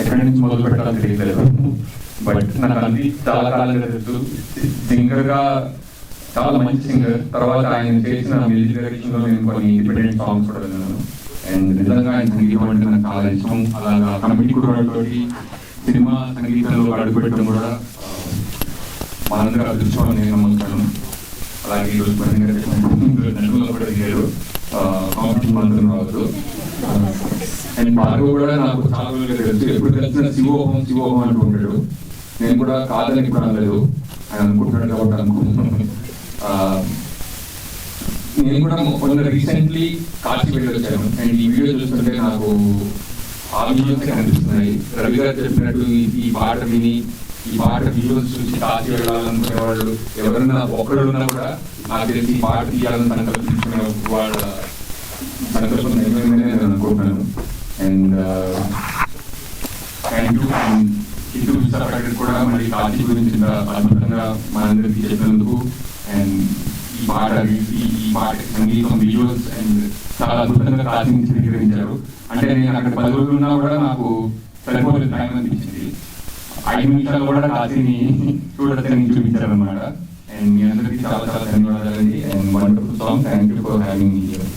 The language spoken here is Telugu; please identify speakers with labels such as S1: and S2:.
S1: ఎక్కడి నుంచి మొదలు పెట్టాలని తెలియలేదు. బట్ నాకు అన్ని చాలా కాలంగా తెలుసు. సింగర్గా చాలా మంచి సింగర్. తర్వాత ఆయన చేసిన మ్యూజిక్ డైరెక్షన్లో నేను కొన్ని ఇండిపెండెంట్ సాంగ్స్ కూడా విన్నాను. అండ్ నిజంగా ఆయన సంగీతం అంటే నాకు చాలా ఇష్టం. అలాగా కమిటీ కుర్రాళ్ళతోటి సినిమా సంగీతంలో అడుగుపెట్టడం కూడా మనందరూ అదృష్టం నేను నమ్ముతాను. అలాగే ఈరోజు నటుల్లో కూడా దిగారు కాంపిటీషన్ మంత్రం రావచ్చు. అండ్ భార్గవ్ కూడా నాకు చాలా రోజులుగా తెలుసు. ఎప్పుడు కలిసిన శివోహం అంటూ ఉంటాడు. నేను కూడా కాదని ఇప్పుడు అనలేదు, ఆయన అనుకుంటున్నాడు కాబట్టి అనుకుంటున్నాను. నేను కూడా మొన్న రీసెంట్లీ కాశీ వెళ్ళి వచ్చాను. అండ్ ఈ వీడియో చూస్తుంటే నాకు ఆ వీడియోస్ కనిపిస్తున్నాయి. రవి గారు చెప్పినట్టు ఈ పాట విని ఈ పాట వీడియోస్ చూసి కాశీ వెళ్ళాలనుకునే వాళ్ళు ఎవరైనా ఒక్కడు ఉన్నా కూడా నాకు తెలిసి ఈ పాట తీయాలని సంకల్పించుకునే వాళ్ళ సంకల్పం నిజమేనని నేను అనుకుంటున్నాను. And thank you. And Hindu Visakhapatnam కూడా మరి కాశీ గురించి అద్భుతంగా మనందరికీ చెప్పినందుకు. అండ్ ఈ పాట సంగీతం వీడియోస్ అండ్ చాలా అద్భుతంగా కాశీని చిత్రీకరించారు. అంటే నేను అక్కడ 10 రోజులు ఉన్నా కూడా నాకు సరిపోలేదు టైం అనిపించింది. 5 నిమిషాలు కూడా కాశీని చూడొచ్చని చూపించారు అనమాట. అండ్ మీ అందరికీ చాలా చాలా ధన్యవాదాలండి. And wonderful song. Thank you for having me here.